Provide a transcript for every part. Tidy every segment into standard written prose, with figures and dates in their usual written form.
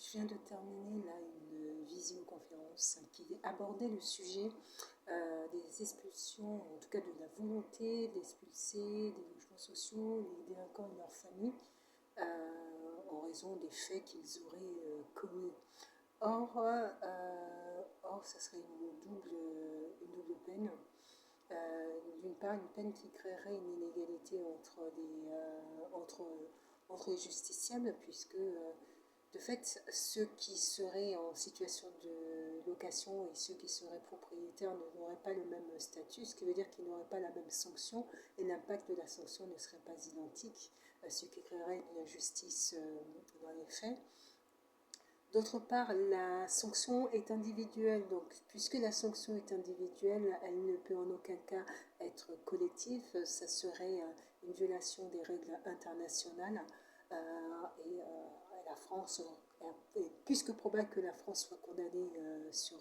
Je viens de terminer là une visioconférence qui abordait le sujet des expulsions, en tout cas de la volonté d'expulser des logements sociaux, les délinquants et leurs familles, en raison des faits qu'ils auraient commis. Or, ça serait une double peine. D'une part, une peine qui créerait une inégalité entre les justiciables, puisque de fait, ceux qui seraient en situation de location et ceux qui seraient propriétaires n'auraient pas le même statut, ce qui veut dire qu'ils n'auraient pas la même sanction et l'impact de la sanction ne serait pas identique, ce qui créerait une injustice dans les faits. D'autre part, la sanction est individuelle, donc puisque la sanction est individuelle, elle ne peut en aucun cas être collective, ça serait une violation des règles internationales et la France est plus que probable que la France soit condamnée sur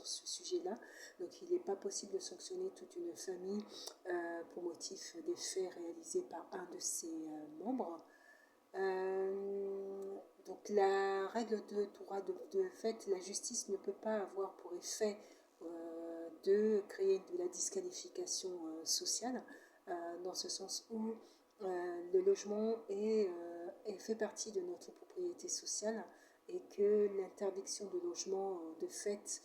ce sujet-là. Donc il n'est pas possible de sanctionner toute une famille pour motif des faits réalisés par un de ses membres. Donc la règle de droit de fait, la justice ne peut pas avoir pour effet de créer de la disqualification sociale, dans ce sens où le logement fait partie de notre propriété sociale et que l'interdiction de logement de fait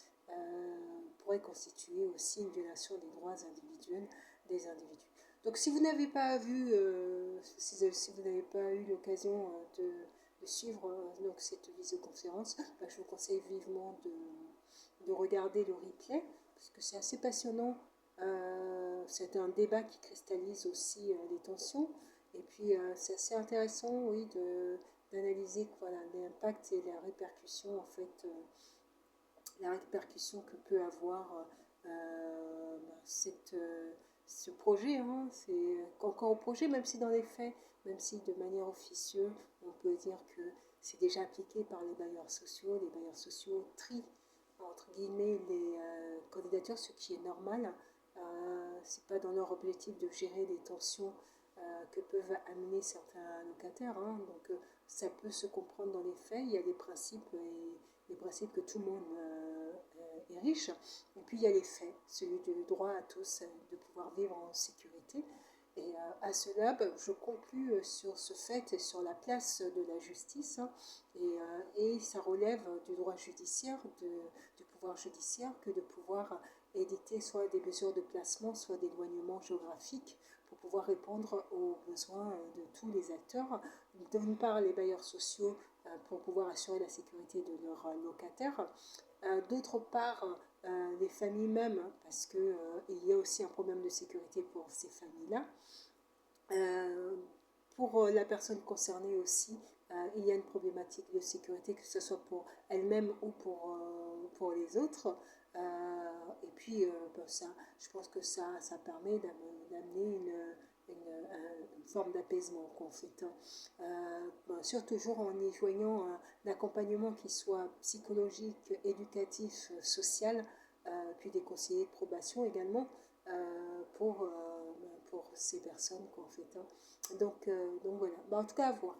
pourrait constituer aussi une violation des droits individuels des individus. Donc si vous n'avez pas vu, si vous n'avez pas eu l'occasion de suivre donc cette visioconférence, je vous conseille vivement de regarder le replay, parce que c'est assez passionnant. C'est un débat qui cristallise aussi les tensions. Et puis c'est assez intéressant, oui, d'analyser voilà, l'impact et la répercussion, en fait, la répercussion que peut avoir ce projet. Hein, c'est encore au projet, même si dans les faits, même si de manière officieuse, on peut dire que c'est déjà appliqué par les bailleurs sociaux. Les bailleurs sociaux trient, entre guillemets, les candidatures, ce qui est normal. C'est pas dans leur objectif de gérer les tensions que peuvent amener certains locataires. Hein, donc ça peut se comprendre dans les faits. Il y a des principes et les principes que tout le monde est riche. Et puis il y a les faits, celui du droit à tous de pouvoir vivre en sécurité. Et à cela, je conclus sur ce fait et sur la place de la justice. Hein, et ça relève du droit judiciaire, du pouvoir judiciaire, que de pouvoir édicter soit des mesures de placement, soit d'éloignement géographique pour pouvoir répondre aux besoins de tous les acteurs. D'une part, les bailleurs sociaux pour pouvoir assurer la sécurité de leurs locataires. D'autre part, les familles mêmes, parce qu'il y a aussi un problème de sécurité pour ces familles-là. Pour la personne concernée aussi, il y a une problématique de sécurité, que ce soit pour elle-même ou pour les autres. Et puis, ça, je pense que ça permet d'amener une forme d'apaisement qu'on fait. Bien sûr, toujours en y joignant un accompagnement qui soit psychologique, éducatif, social, puis des conseillers de probation également pour ces personnes qu'on fait. Donc voilà. En tout cas, à voir.